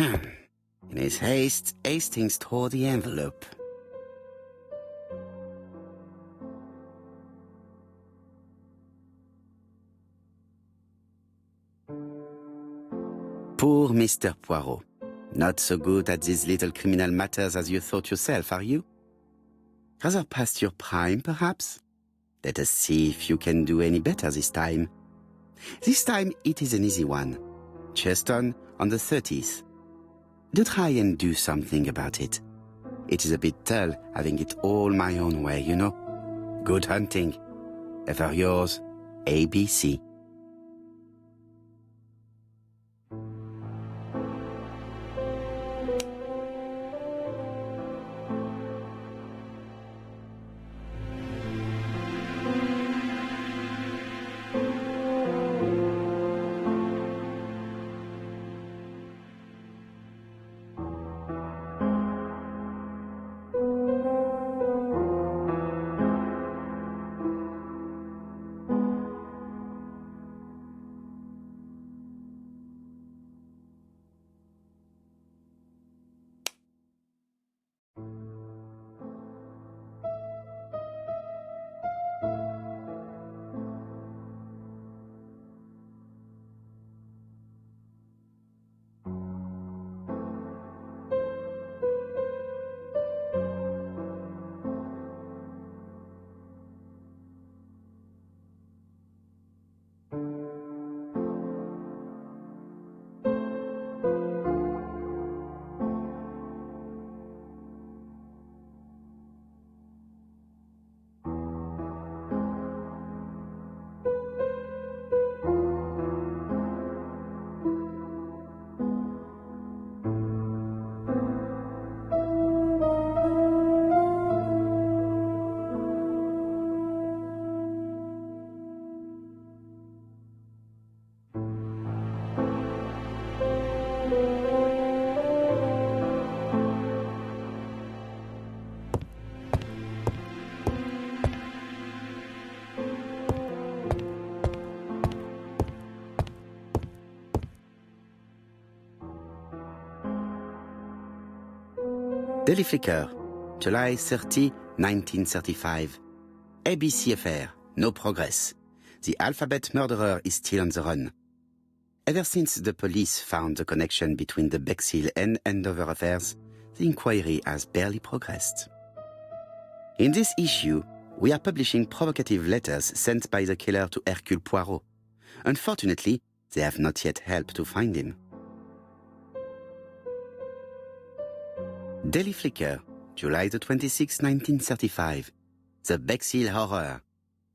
In his haste, Hastings tore the envelope. Poor Mr. Poirot. Not so good at these little criminal matters as you thought yourself, are you? Rather past your prime, perhaps? Let us see if you can do any better this time. This time it is an easy one. Черстоне on the 30th. Do try and do something about it. It is a bit dull having it all my own way, you know. Good hunting. Ever yours, ABC. Daily Flicker, July 30, 1935. ABC affair, no progress. The alphabet murderer is still on the run. Ever since the police found the connection between the Bexhill and Andover affairs, the inquiry has barely progressed. In this issue, we are publishing provocative letters sent by the killer to Hercule Poirot. Unfortunately, they have not yet helped to find him. Daily Flicker, July the 26th, 1935. The Bexhill Horror.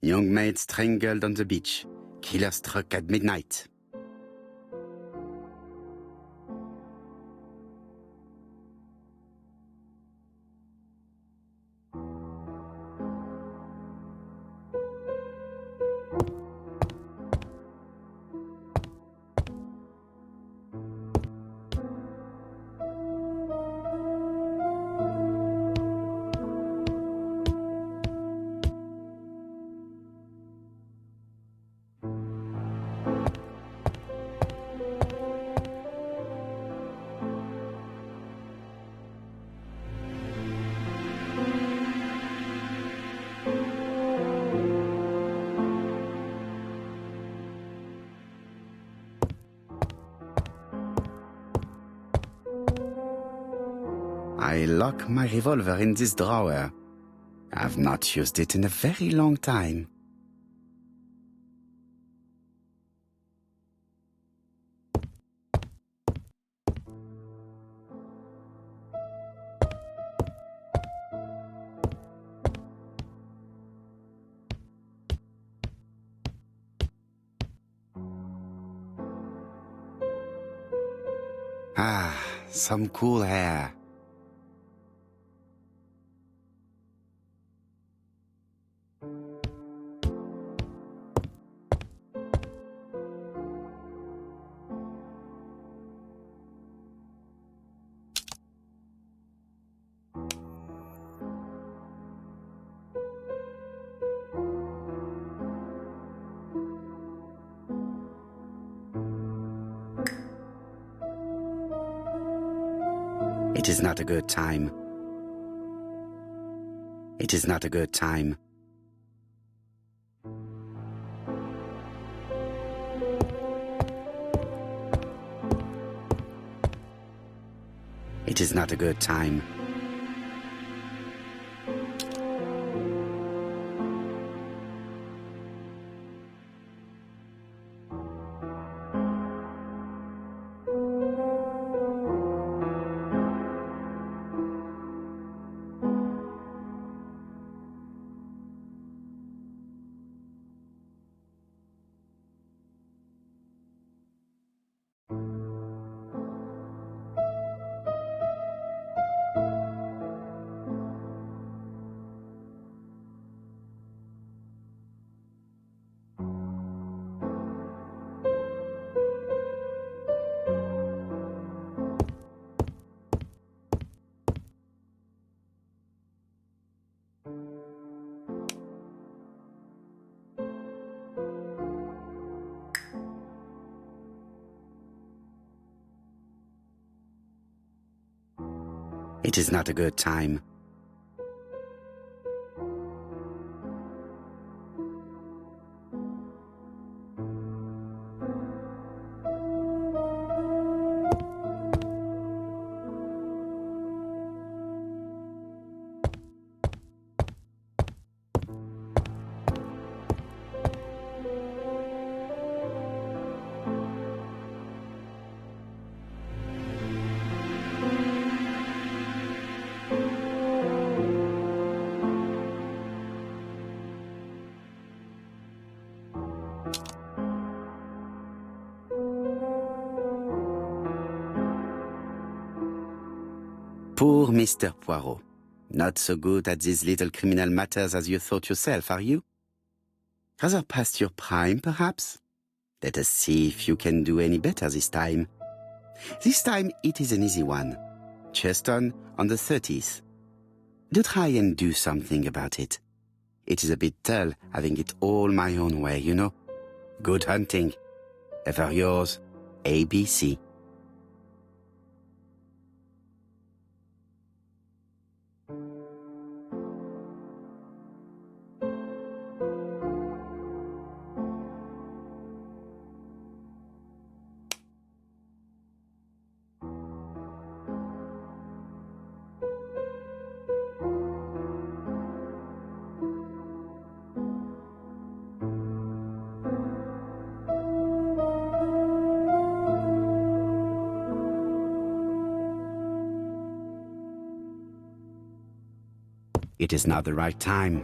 Young maid strangled on the beach. Killer struck at midnight. I lock my revolver in this drawer. I've not used it in a very long time. Ah, some cool air. It is not a good time. It is not a good time. It is not a good time. It is not a good time. Poor Mr. Poirot. Not so good at these little criminal matters as you thought yourself, are you? Rather past your prime, perhaps? Let us see if you can do any better this time. This time it is an easy one. Черстоне on the 30th. Do try and do something about it. It is a bit dull having it all my own way, you know. Good hunting. Ever yours, ABC. It is not the right time.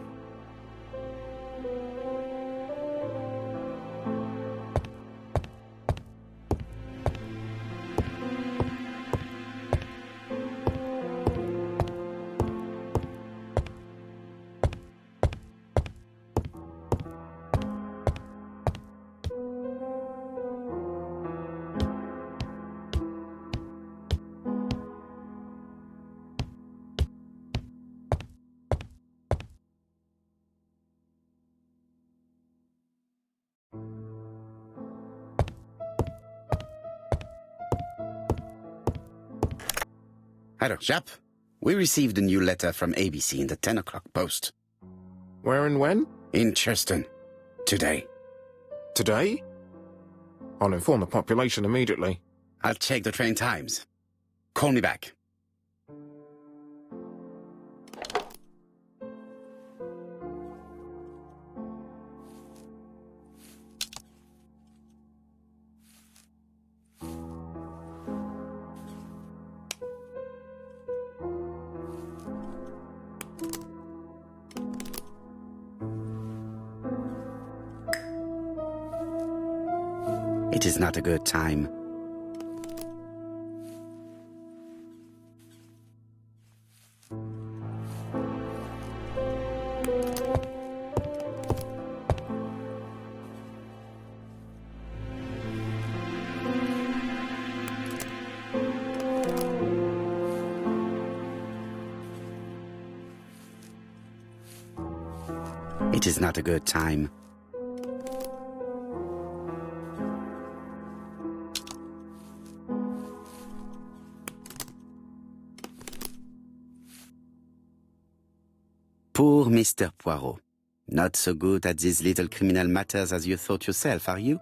Hello, chap. We received a new letter from ABC in the 10 o'clock post. Where and when? In Черстоне. Today. Today? I'll inform the population immediately. I'll check the train times. Call me back. It is not a good time. It is not a good time. Mr. Poirot, not so good at these little criminal matters as you thought yourself, are you?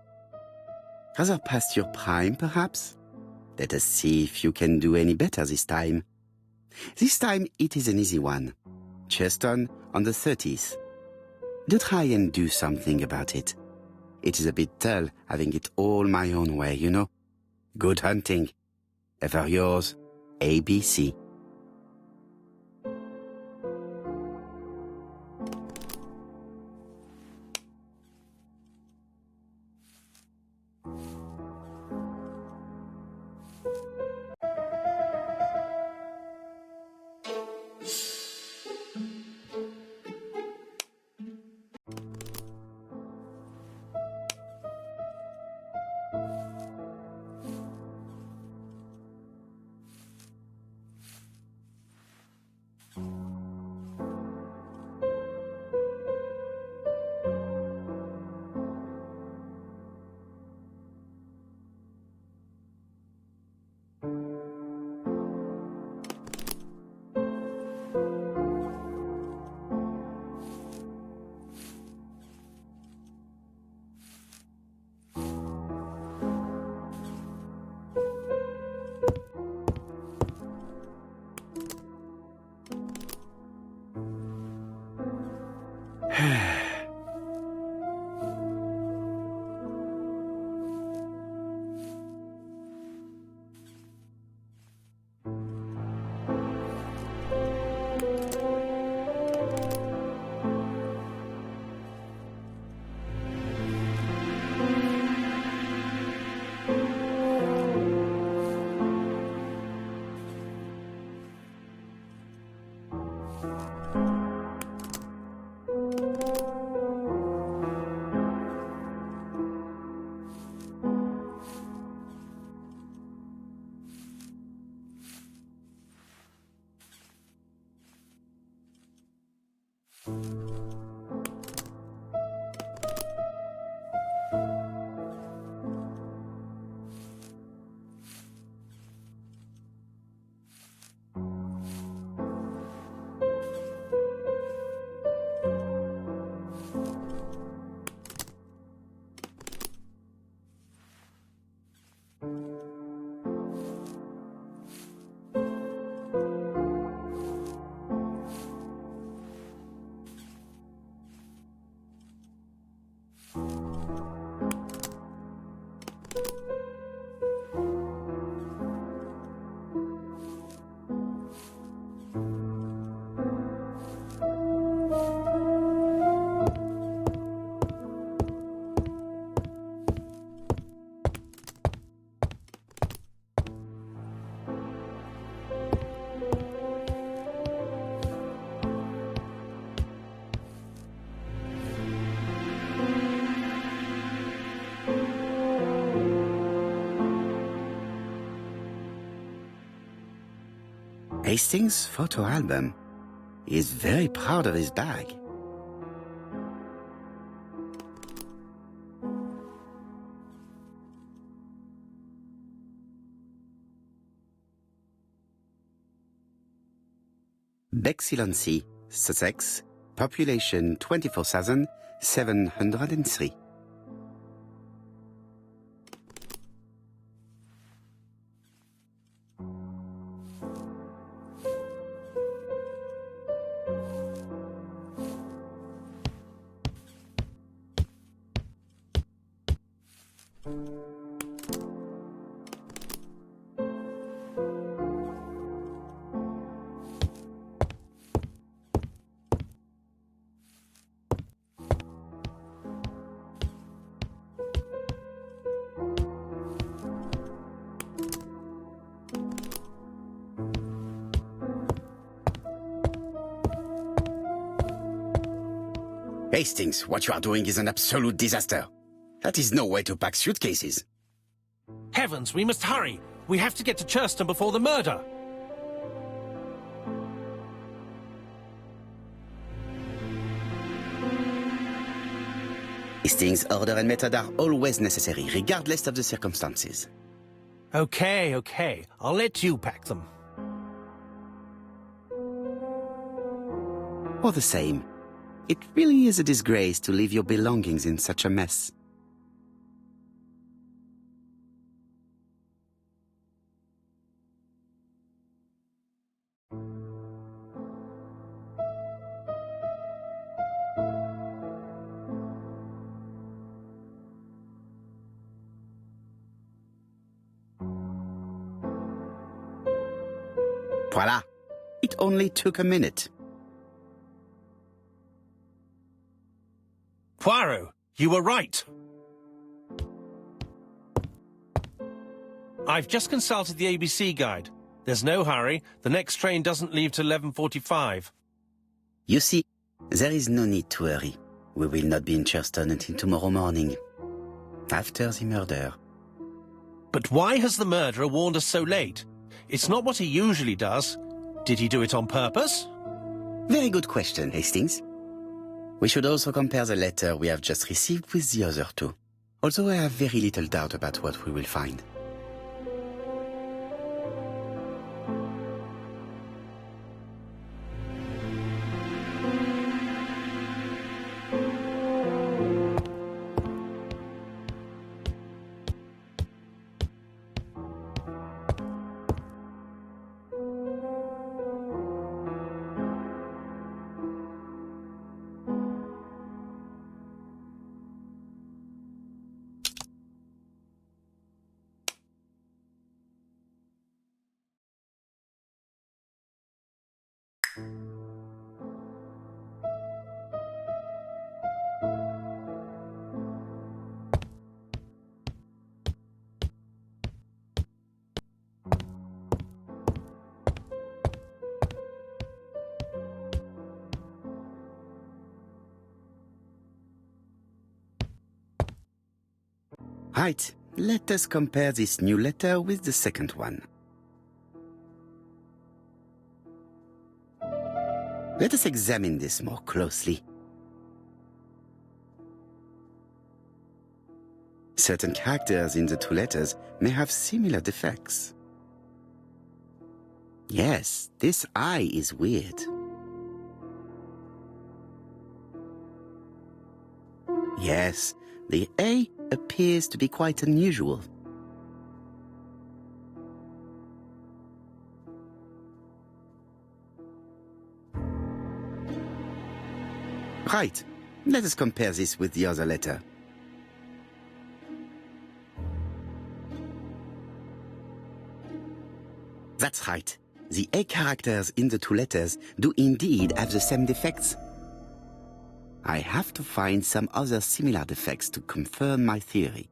Rather past your prime, perhaps? Let us see if you can do any better this time. This time it is an easy one. Черстоне on the 30th. Do try and do something about it. It is a bit dull having it all my own way, you know. Good hunting. Ever yours, ABC. Hastings' photo album. He is very proud of his bag. Bexillancy, Sussex, population 24,703. Hastings, what you are doing is an absolute disaster. That is no way to pack suitcases. Heavens, we must hurry. We have to get to Черстоне before the murder. Hastings' order and method are always necessary, regardless of the circumstances. Okay. I'll let you pack them. All the same, It really is a disgrace to leave your belongings in such a mess. Voila! It only took a minute. Poirot, you were right. I've just consulted the ABC guide. There's no hurry. The next train doesn't leave till 11:45. You see, there is no need to hurry. We will not be in Черстоне until tomorrow morning, after the murder. But why has the murderer warned us so late? It's not what he usually does. Did he do it on purpose? Very good question, Hastings. We should also compare the letter we have just received with the other two, although I have very little doubt about what we will find. Right, let us compare this new letter with the second one. Let us examine this more closely. Certain characters in the two letters may have similar defects. Yes, this I is weird. Yes, the A appears to be quite unusual. Right, let us compare this with the other letter. That's right. The A characters in the two letters do indeed have the same defects. I have to find some other similar defects to confirm my theory.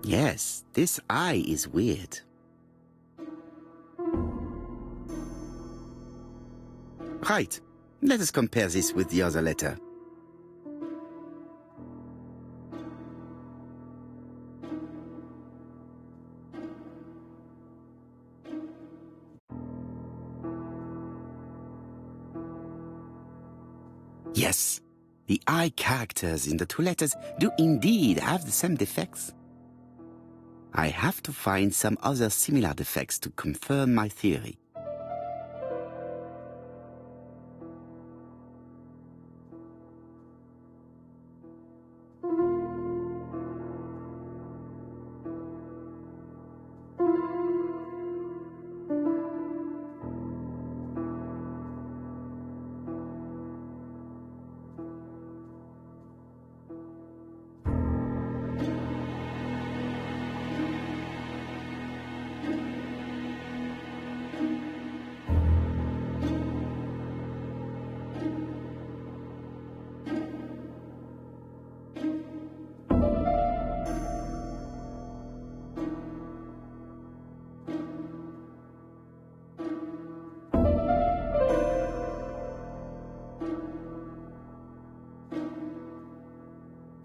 Yes, this I is weird. Right, let us compare this with the other letter. Yes, the I characters in the two letters do indeed have the same defects. I have to find some other similar defects to confirm my theory.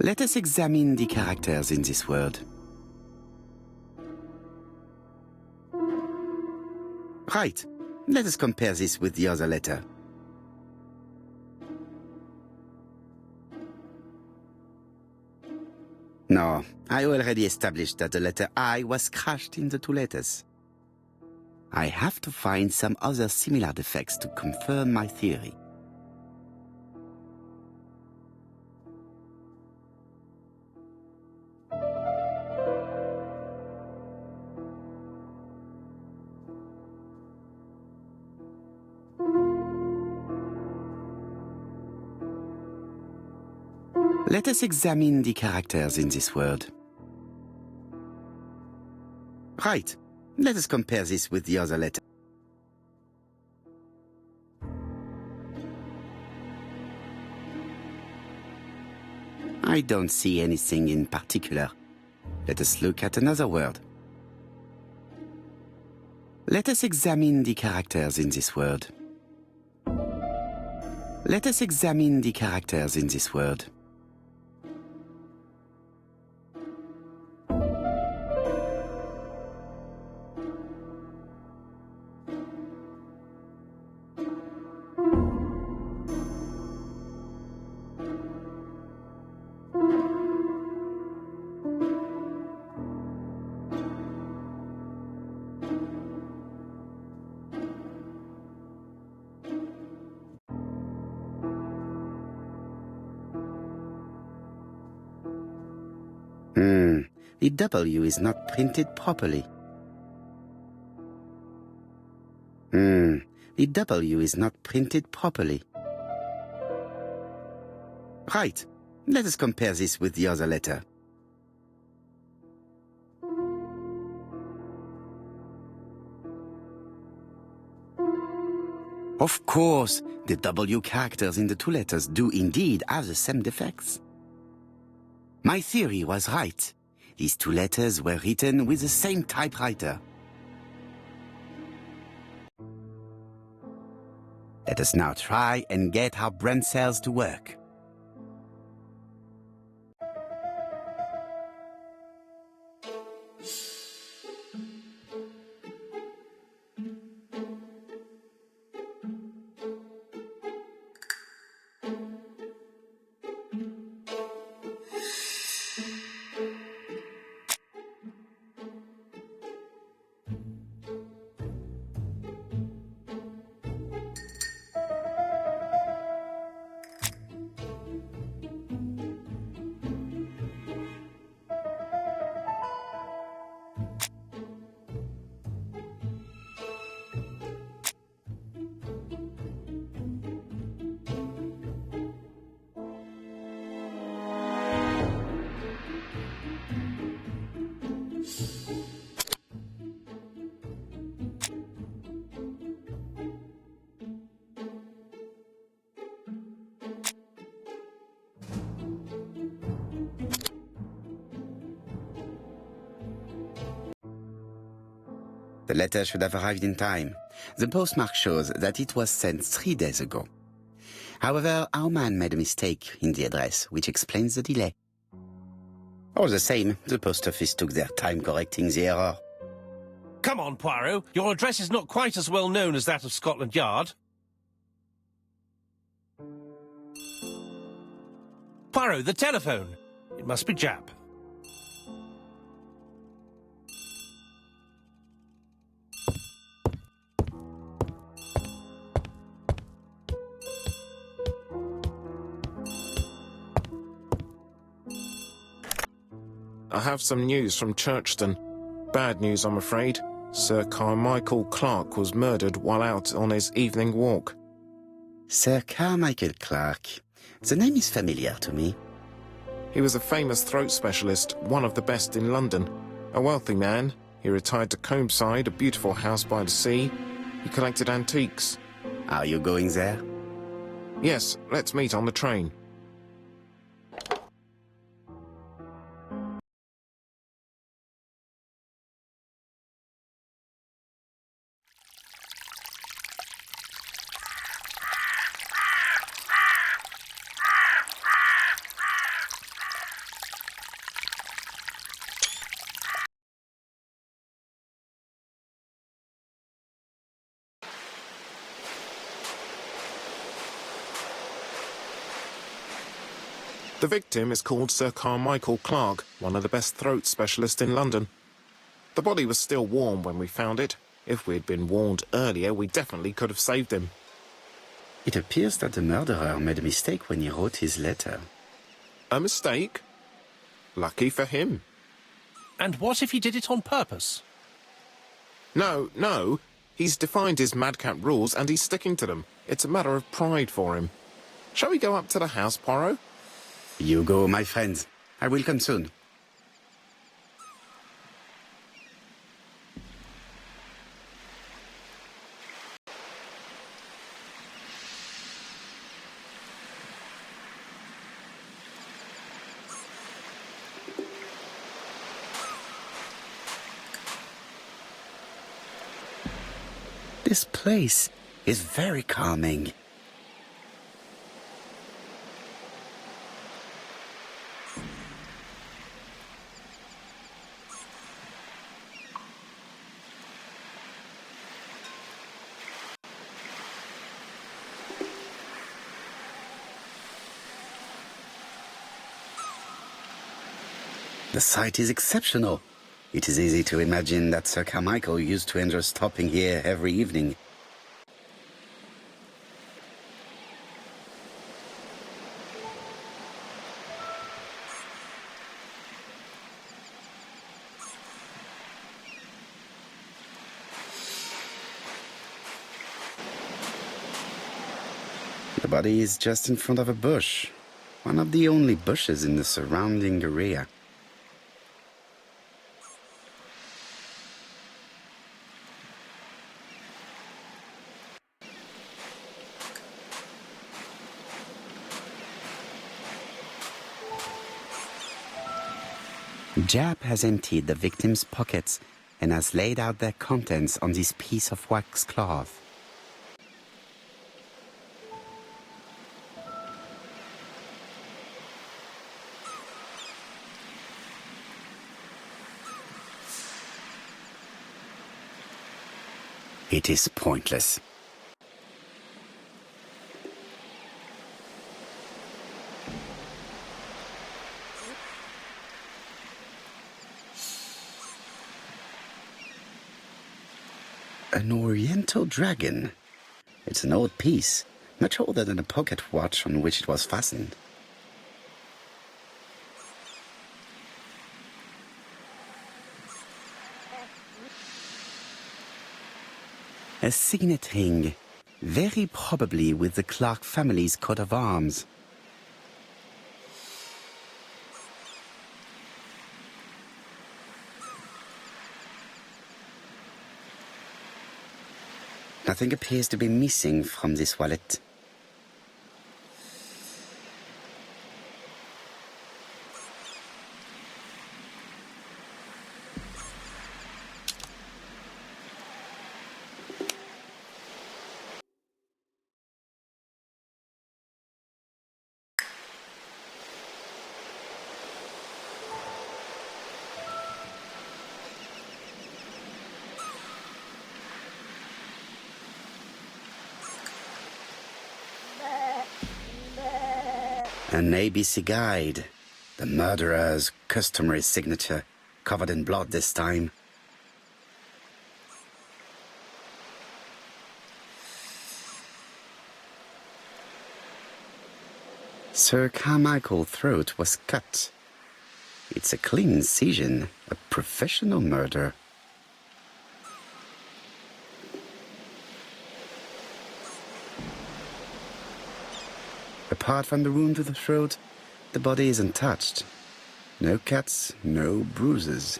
Let us examine the characters in this word. Right, let us compare this with the other letter. No, I already established that the letter I was crushed in the two letters. I have to find some other similar defects to confirm my theory. Let us examine the characters in this word. Right. Let us compare this with the other letter. I don't see anything in particular. Let us look at another word. Let us examine the characters in this word. Let us examine the characters in this word. The W is not printed properly. The W is not printed properly. Right. Let us compare this with the other letter. Of course, the W characters in the two letters do indeed have the same defects. My theory was right. These two letters were written with the same typewriter. Let us now try and get our brain cells to work. The letter should have arrived in time. The postmark shows that it was sent 3 days ago. However, our man made a mistake in the address, which explains the delay. All the same, the post office took their time correcting the error. Come on, Poirot. Your address is not quite as well known as that of Scotland Yard. Poirot, the telephone. It must be Jap. I have some news from Черстоне. Bad news, I'm afraid. Sir Carmichael Clark was murdered while out on his evening walk. Sir Carmichael Clark. The name is familiar to me. He was a famous throat specialist, one of the best in London. A wealthy man, he retired to Combside, a beautiful house by the sea. He collected antiques. Are you going there? Yes, let's meet on the train. The victim is called Sir Carmichael Clark, one of the best throat specialists in London. The body was still warm when we found it. If we'd been warned earlier, we definitely could have saved him. It appears that the murderer made a mistake when he wrote his letter. A mistake? Lucky for him. And what if he did it on purpose? No. He's defined his madcap rules and he's sticking to them. It's a matter of pride for him. Shall we go up to the house, Poirot? You go, my friend. I will come soon. This place is very calming. The site is exceptional. It is easy to imagine that Sir Carmichael used to enjoy stopping here every evening. The body is just in front of a bush, one of the only bushes in the surrounding area. Jap has emptied the victim's pockets and has laid out their contents on this piece of wax cloth. It is pointless. An oriental dragon. It's an old piece, much older than the pocket watch on which it was fastened. A signet ring, very probably with the Clark family's coat of arms. Nothing appears to be missing from this wallet. An ABC guide. The murderer's customary signature, covered in blood this time. Sir Carmichael's throat was cut. It's a clean incision, a professional murder. Apart from the wound to the throat, the body is untouched. No cuts, no bruises.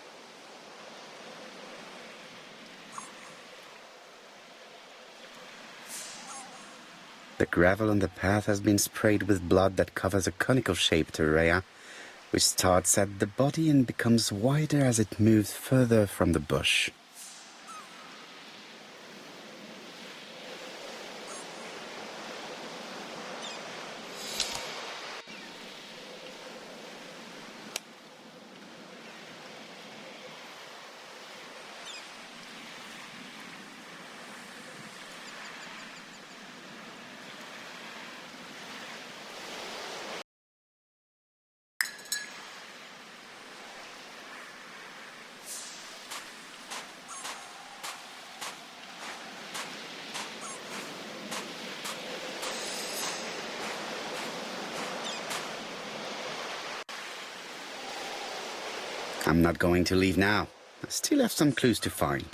The gravel on the path has been sprayed with blood that covers a conical-shaped area, which starts at the body and becomes wider as it moves further from the bush. I'm not going to leave now. I still have some clues to find.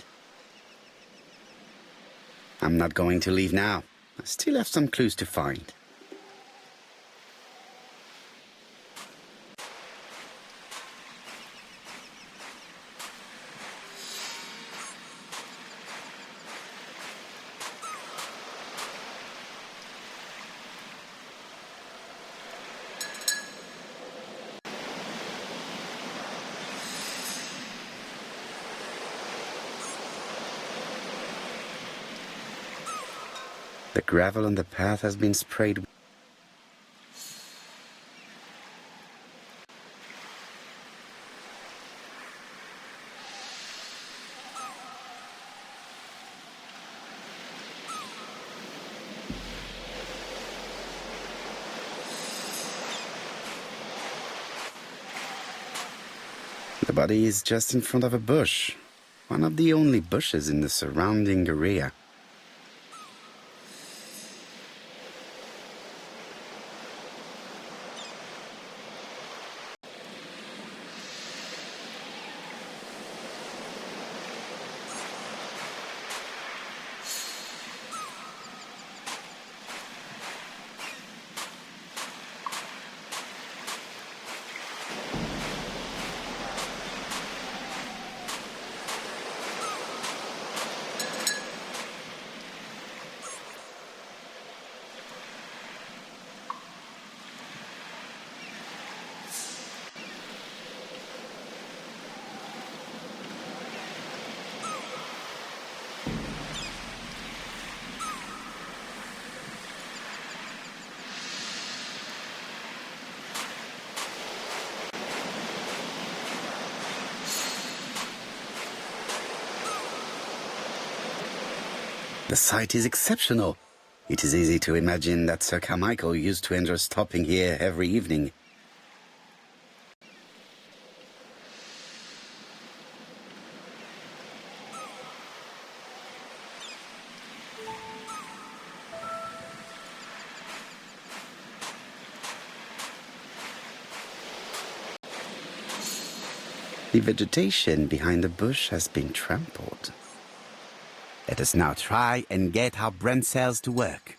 I'm not going to leave now. I still have some clues to find. The gravel on the path has been sprayed. The body is just in front of a bush, one of the only bushes in the surrounding area. The sight is exceptional. It is easy to imagine that Sir Carmichael used to enjoy stopping here every evening. The vegetation behind the bush has been trampled. Let us now try and get our brain cells to work.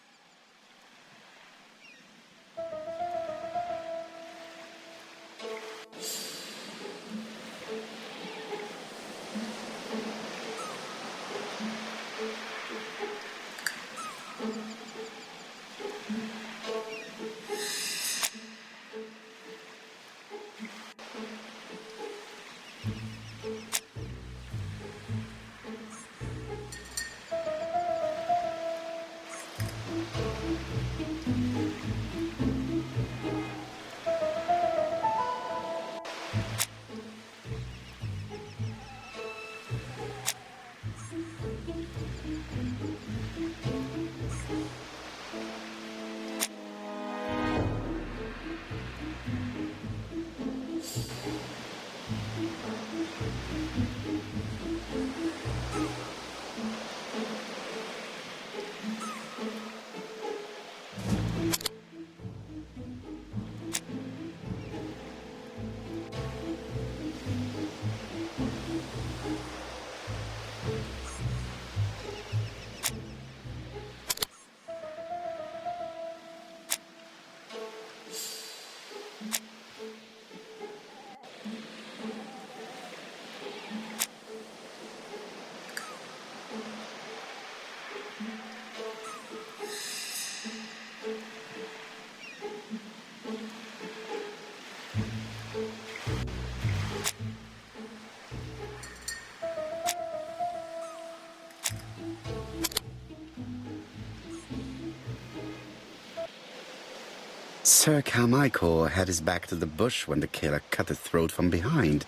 Sir Carmichael had his back to the bush when the killer cut his throat from behind.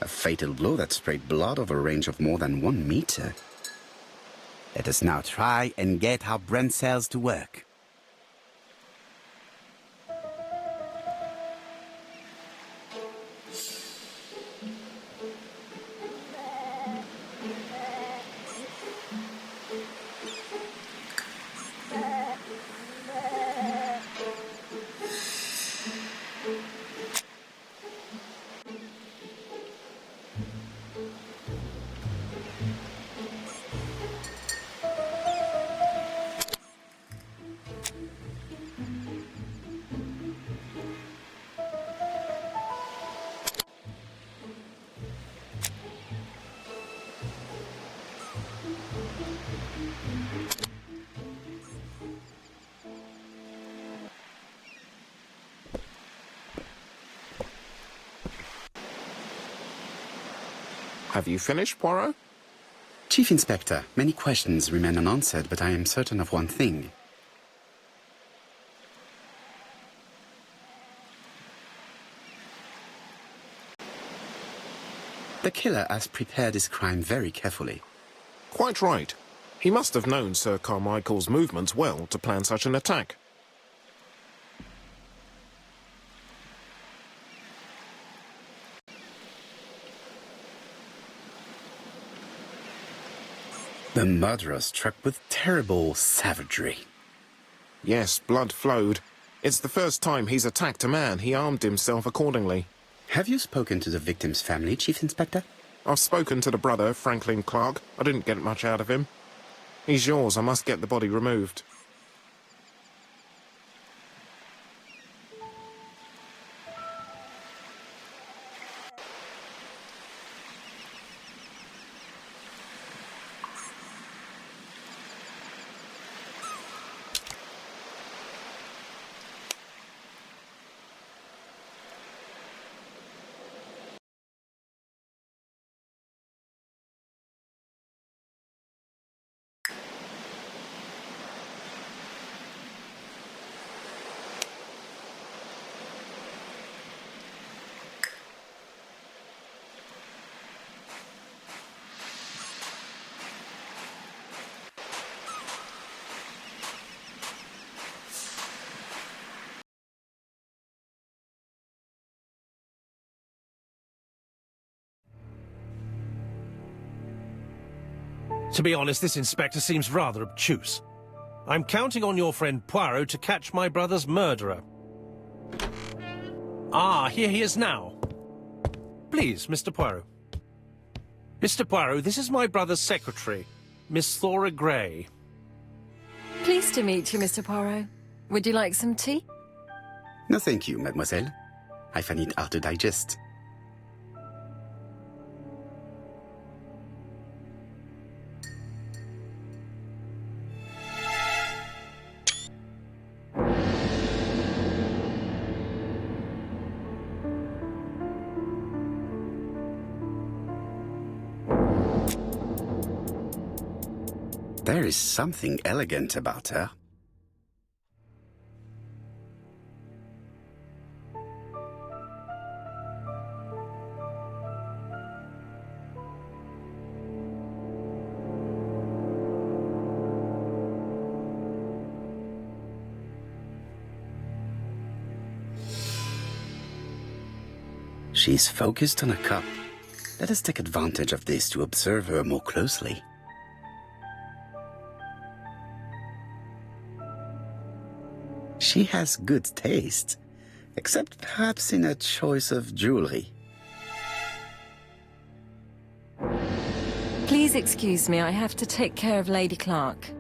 A fatal blow that sprayed blood over a range of more than 1 meter. Let us now try and get our brain cells to work. Have you finished, Poirot? Chief Inspector, many questions remain unanswered, but I am certain of one thing. The killer has prepared his crime very carefully. Quite right. He must have known Sir Carmichael's movements well to plan such an attack. The murderer struck with terrible savagery. Yes, blood flowed. It's the first time he's attacked a man. He armed himself accordingly. Have you spoken to the victim's family, Chief Inspector? I've spoken to the brother, Franklin Clark. I didn't get much out of him. He's yours. I must get the body removed. To be honest, this inspector seems rather obtuse. I'm counting on your friend Poirot to catch my brother's murderer. Ah, here he is now. Please, Mr. Poirot. Mr. Poirot, this is my brother's secretary, Miss Thora Gray. Pleased to meet you, Mr. Poirot. Would you like some tea? No, thank you, mademoiselle. I find it hard to digest. There is something elegant about her. She's focused on a cup. Let us take advantage of this to observe her more closely. She has good taste, except perhaps in her choice of jewelry. Please excuse me, I have to take care of Lady Clark.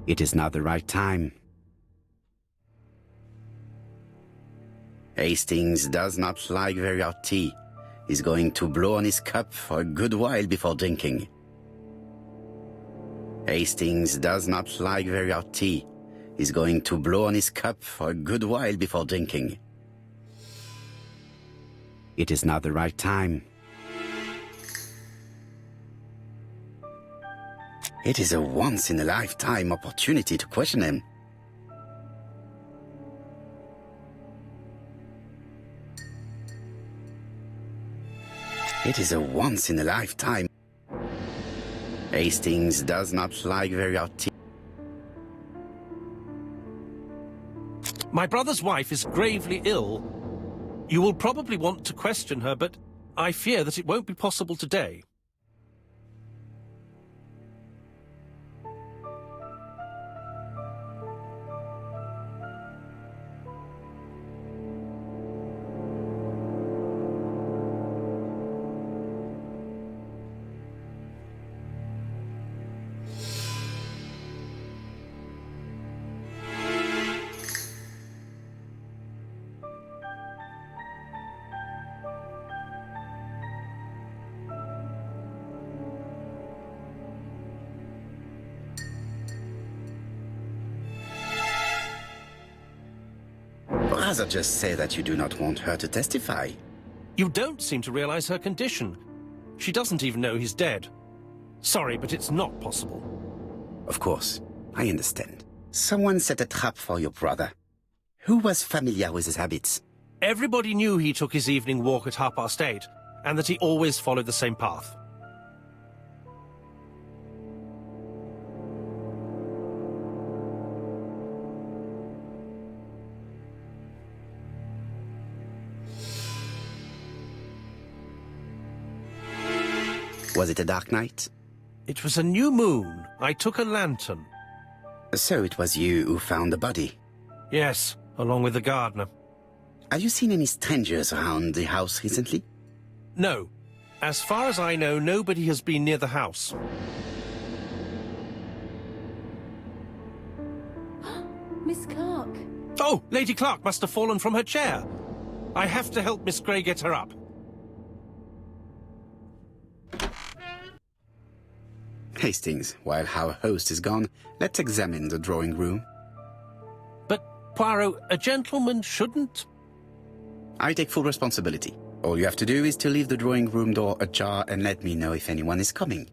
It is not the right time. Hastings does not like very hot tea. He's going to blow on his cup for a good while before drinking. Hastings does not like very hot tea. He's going to blow on his cup for a good while before drinking. It is not the right time. It is a once-in-a-lifetime opportunity to question him. It is a once-in-a-lifetime. Hastings does not like very artistic. My brother's wife is gravely ill. You will probably want to question her, but I fear that it won't be possible today. Rather just say that you do not want her to testify. You don't seem to realize her condition. She doesn't even know he's dead. Sorry, but it's not possible. Of course, I understand. Someone set a trap for your brother. Who was familiar with his habits? Everybody knew he took his evening walk at 8:30, and that he always followed the same path. Was it a dark night? It was a new moon. I took a lantern. So it was you who found the body? Yes, along with the gardener. Have you seen any strangers around the house recently? No. As far as I know, nobody has been near the house. Miss Clark. Oh, Lady Clark must have fallen from her chair. I have to help Miss Grey get her up. Hastings, while our host is gone, let's examine the drawing room. But, Poirot, a gentleman shouldn't... I take full responsibility. All you have to do is to leave the drawing room door ajar and let me know if anyone is coming.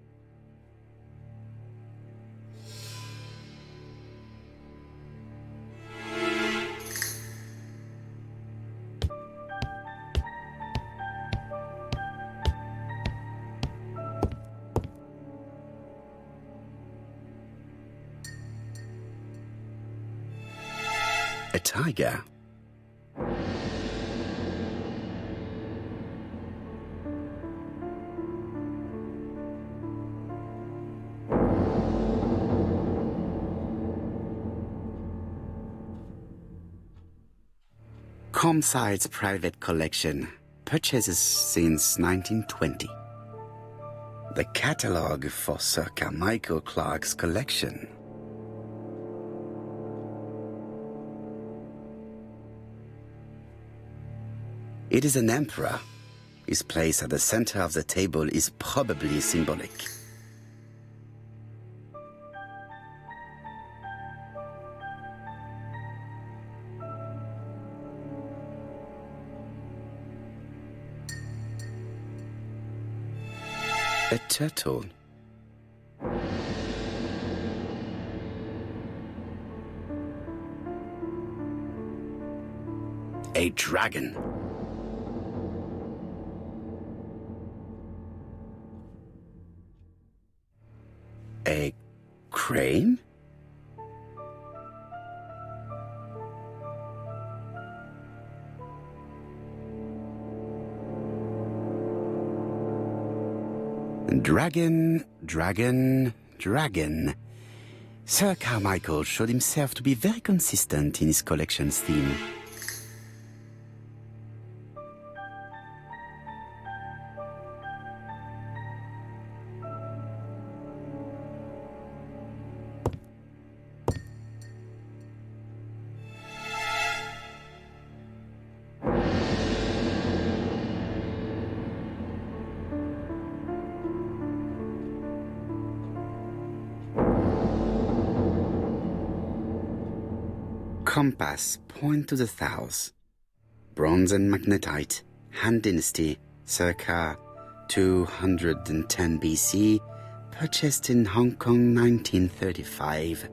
A tiger. Comside's private collection, purchases since 1920. The catalogue for Sir Carmichael Clark's collection. It is an emperor. His place at the center of the table is probably symbolic. A turtle. A dragon. A crane? Dragon, dragon, dragon. Sir Carmichael showed himself to be very consistent in his collection's theme. Compass, point to the south. Bronze and magnetite, Han Dynasty, circa 210 BC, purchased in Hong Kong 1935.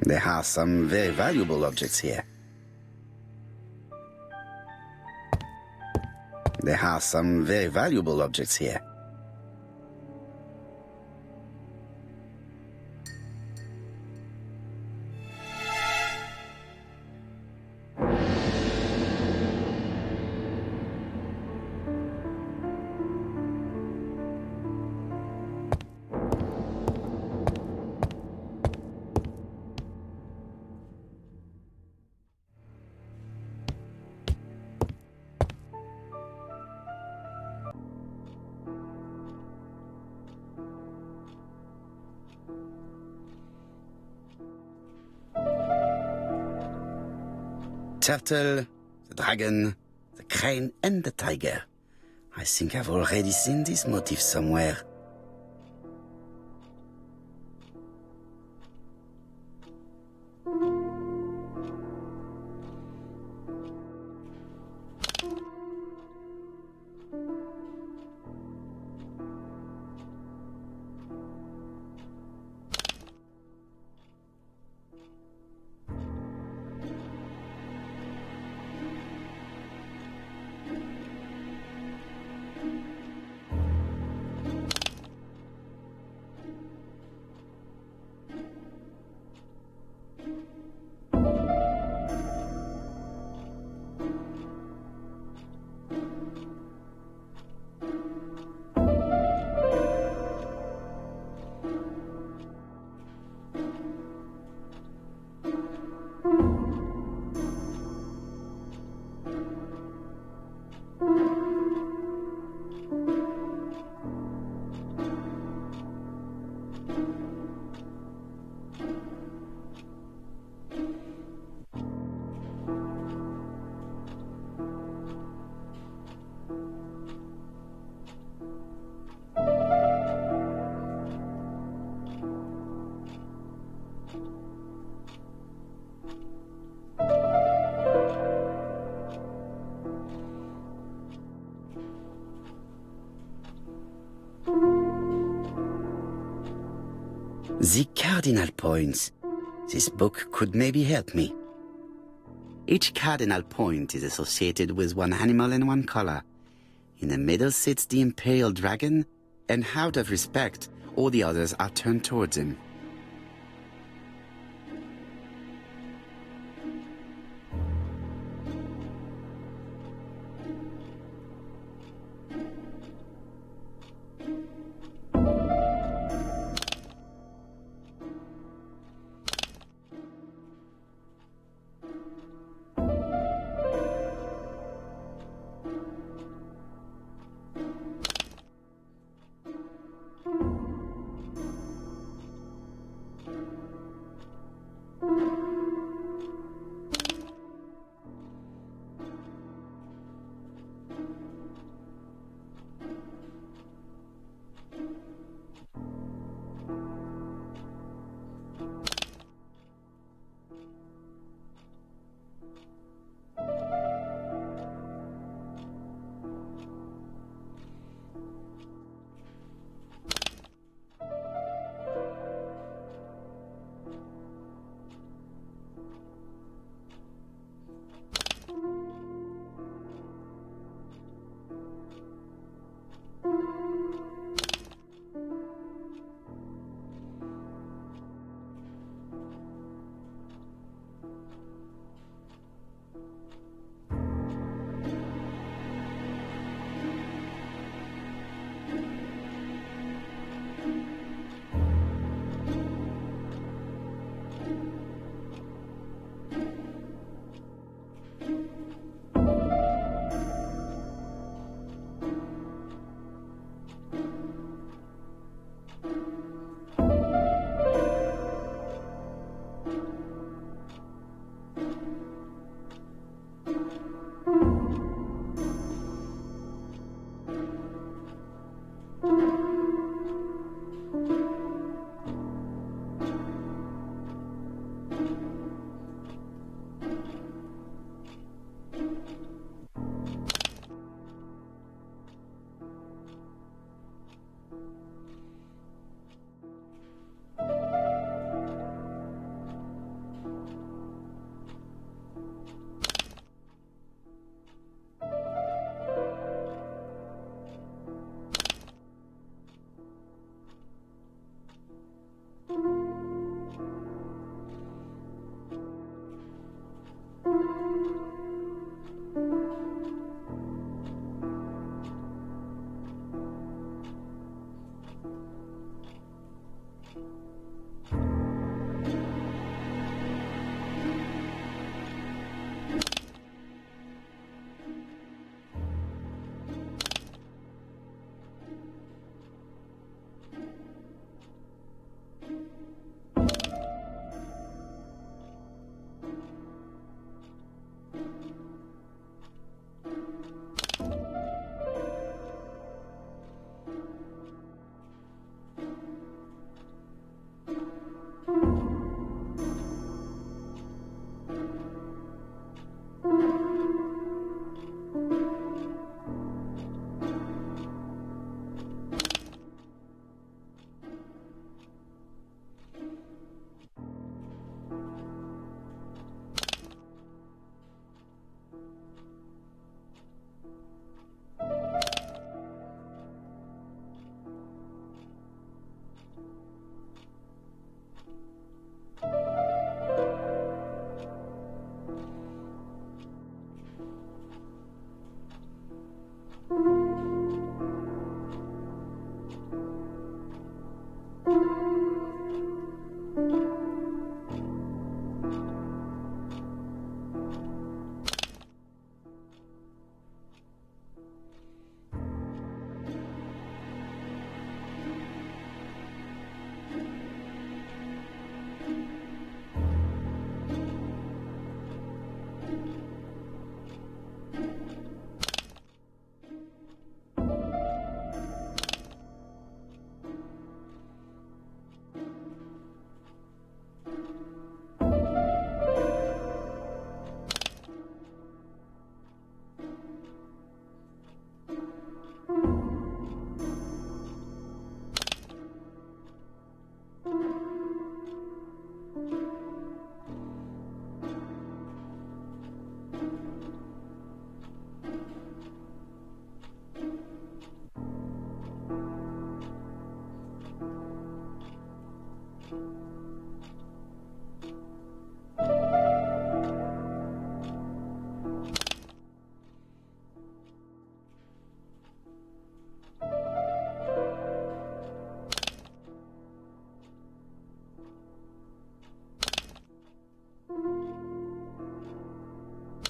There are some very valuable objects here. There are some very valuable objects here. Turtle, the dragon, the crane and the tiger. I think I've already seen this motif somewhere. The cardinal points. This book could maybe help me. Each cardinal point is associated with one animal and one color. In the middle sits the imperial dragon, and out of respect, all the others are turned towards him.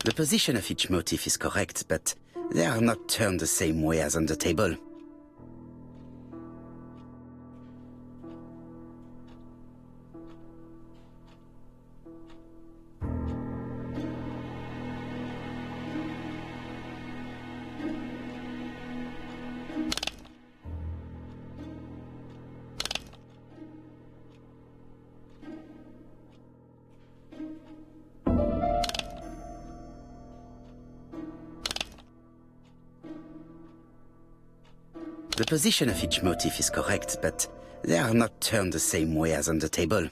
The position of each motif is correct, but they are not turned the same way as on the table. The position of each motif is correct, but they are not turned the same way as on the table.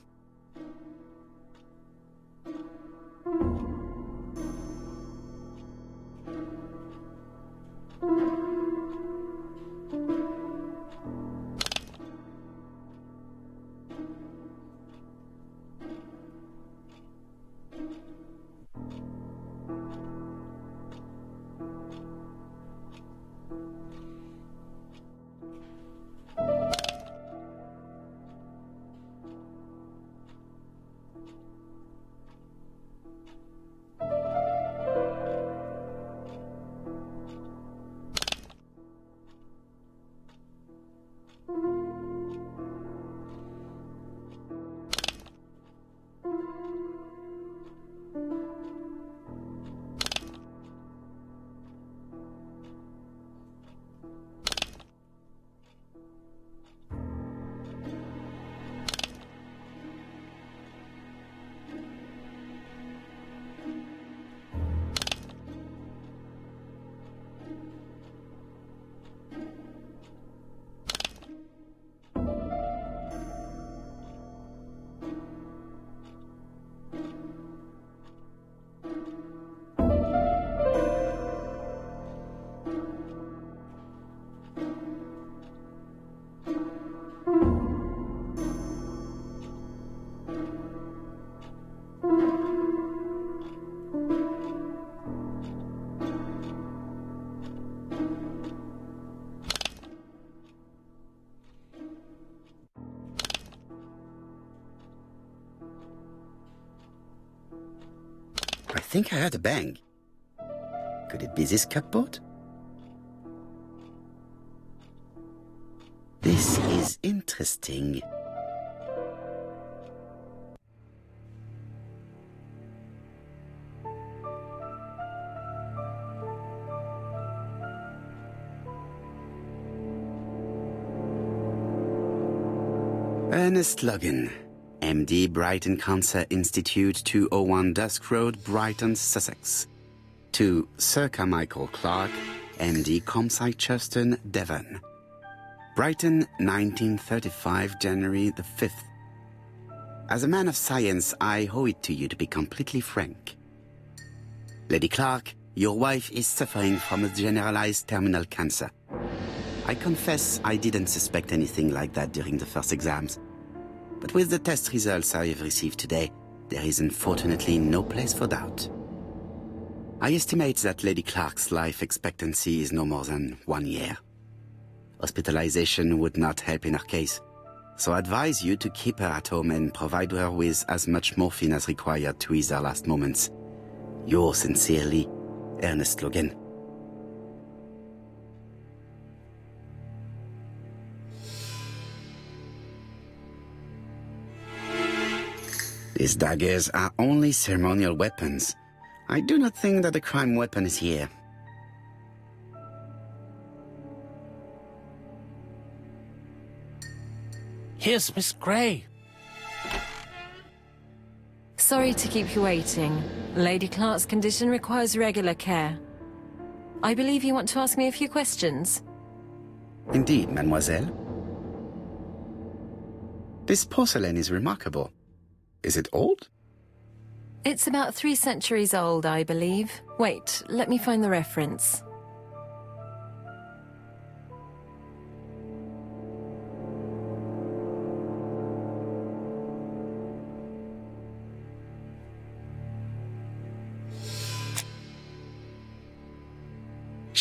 I think I heard a bang. Could it be this cupboard? This is interesting. Ernest Logan, MD, Brighton Cancer Institute, 201 Dusk Road, Brighton, Sussex. To Sir Carmichael Clark, MD, Comsite Черстоне, Devon. Brighton, 1935, January the 5th. As a man of science, I owe it to you to be completely frank. Lady Clark, your wife is suffering from a generalized terminal cancer. I confess I didn't suspect anything like that during the first exams. But with the test results I have received today, there is unfortunately no place for doubt. I estimate that Lady Clark's life expectancy is no more than 1 year. Hospitalization would not help in her case, so I advise you to keep her at home and provide her with as much morphine as required to ease her last moments. Yours sincerely, Ernest Logan. These daggers are only ceremonial weapons. I do not think that the crime weapon is here. Here's Miss Grey. Sorry to keep you waiting. Lady Clark's condition requires regular care. I believe you want to ask me a few questions. Indeed, mademoiselle. This porcelain is remarkable. Is it old? It's about 3 centuries old, I believe. Wait, let me find the reference.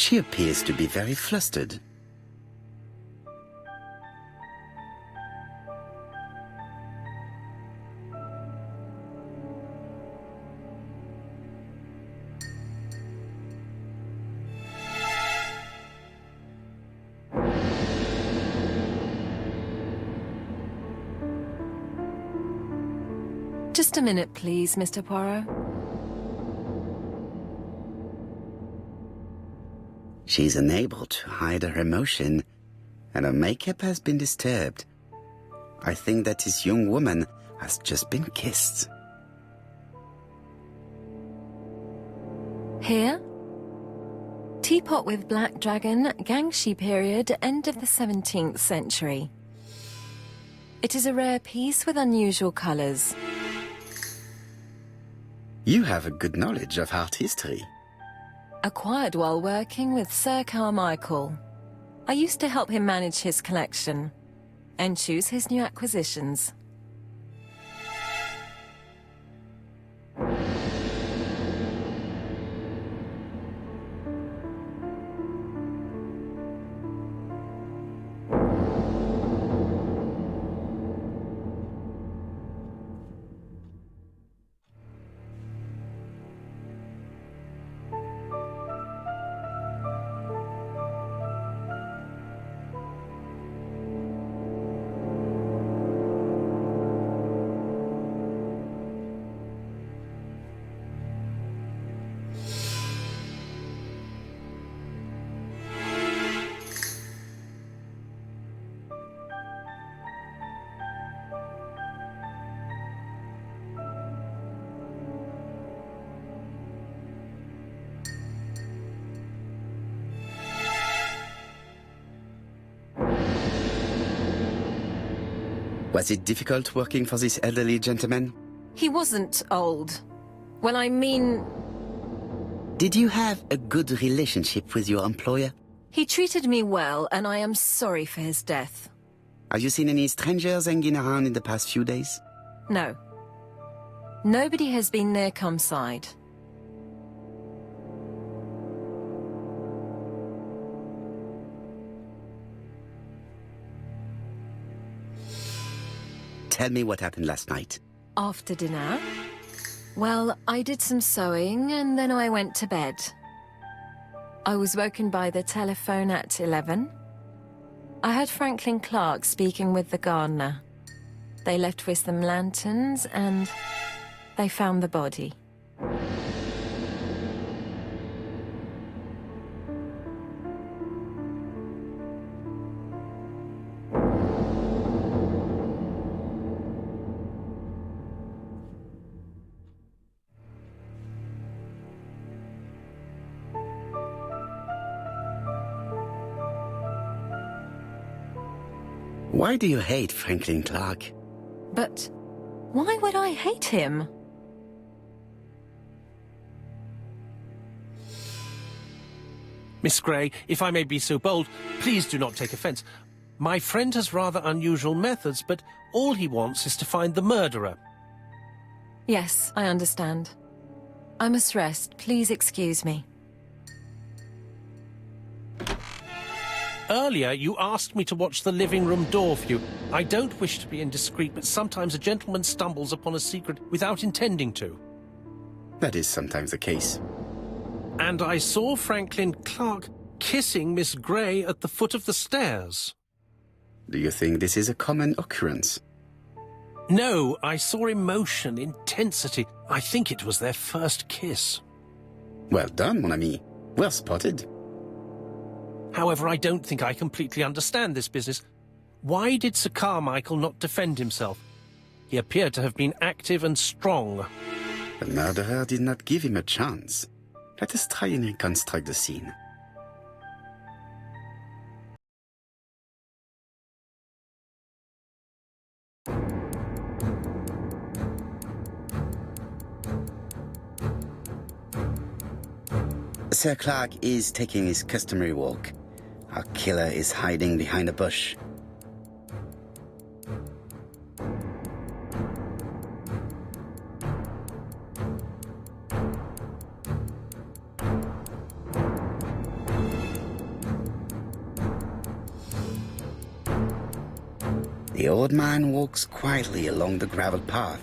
She appears to be very flustered. Just a minute, please, Mr. Poirot. She's unable to hide her emotion, and her makeup has been disturbed. I think that this young woman has just been kissed. Here? Teapot with black dragon, Gangxi period, end of the 17th century. It is a rare piece with unusual colours. You have a good knowledge of art history. Acquired while working with Sir Carmichael. I used to help him manage his collection and choose his new acquisitions. Was it difficult working for this elderly gentleman? He wasn't old. Well, I mean... Did you have a good relationship with your employer? He treated me well, and I am sorry for his death. Have you seen any strangers hanging around in the past few days? No. Nobody has been near Comside. Tell me what happened last night. After dinner? Well, I did some sewing and then I went to bed. I was woken by the telephone at 11. I heard Franklin Clark speaking with the gardener. They left with some lanterns and they found the body. Why do you hate Franklin Clark? But why would I hate him? Miss Grey, if I may be so bold, please do not take offence. My friend has rather unusual methods, but all he wants is to find the murderer. Yes, I understand. I must rest. Please excuse me. Earlier, you asked me to watch the living room door for you. I don't wish to be indiscreet, but sometimes a gentleman stumbles upon a secret without intending to. That is sometimes the case. And I saw Franklin Clark kissing Miss Grey at the foot of the stairs. Do you think this is a common occurrence? No, I saw emotion, intensity. I think it was their first kiss. Well done, mon ami. Well spotted. However, I don't think I completely understand this business. Why did Sir Carmichael not defend himself? He appeared to have been active and strong. The murderer did not give him a chance. Let us try and reconstruct the scene. Sir Clark is taking his customary walk. Our killer is hiding behind a bush. The old man walks quietly along the gravel path.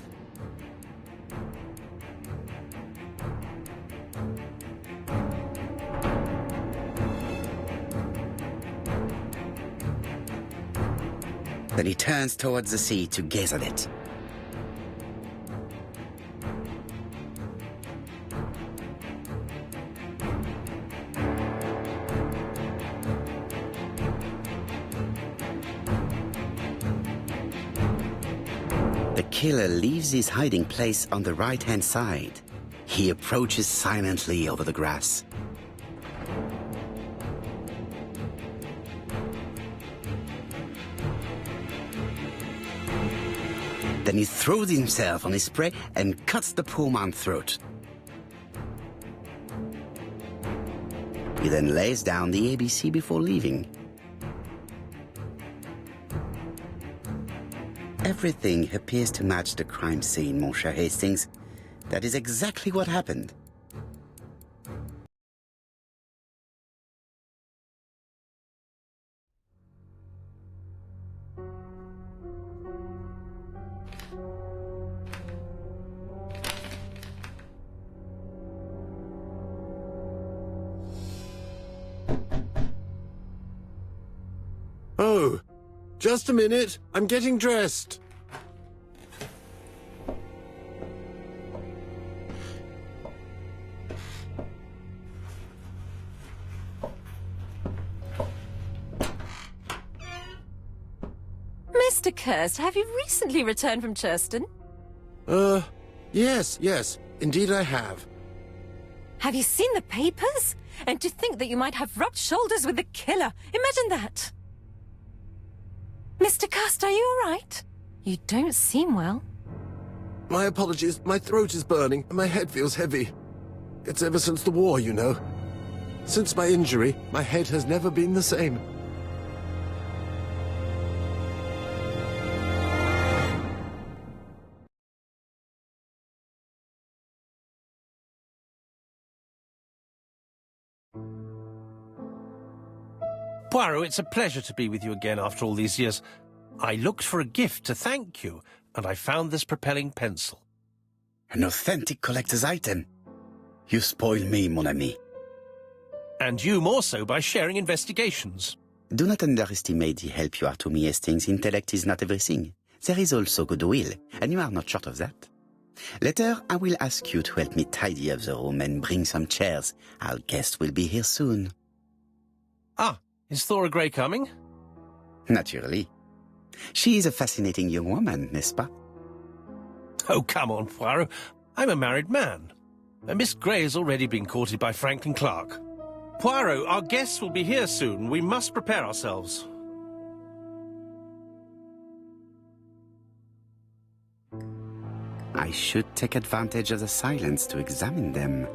Then he turns towards the sea to gaze at it. The killer leaves his hiding place on the right-hand side. He approaches silently over the grass. Then he throws himself on his prey and cuts the poor man's throat. He then lays down the ABC before leaving. Everything appears to match the crime scene, mon cher Hastings. That is exactly what happened. Oh, just a minute. I'm getting dressed. Mr. Kirst, have you recently returned from Черстоне? Yes. Indeed I have. Have you seen the papers? And to think that you might have rubbed shoulders with the killer. Imagine that. Mr. Kirst, are you all right? You don't seem well. My apologies. My throat is burning and my head feels heavy. It's ever since the war, you know. Since my injury, my head has never been the same. Poirot, it's a pleasure to be with you again after all these years. I looked for a gift to thank you, and I found this propelling pencil. An authentic collector's item. You spoil me, mon ami. And you more so by sharing investigations. Do not underestimate the help you are to me, Hastings. Intellect is not everything. There is also goodwill, and you are not short of that. Later, I will ask you to help me tidy up the room and bring some chairs. Our guest will be here soon. Ah, is Thora Grey coming? Naturally. She is a fascinating young woman, n'est-ce pas? Oh, come on, Poirot. I'm a married man. And Miss Grey has already been courted by Franklin Clark. Poirot, our guests will be here soon. We must prepare ourselves. I should take advantage of the silence to examine them.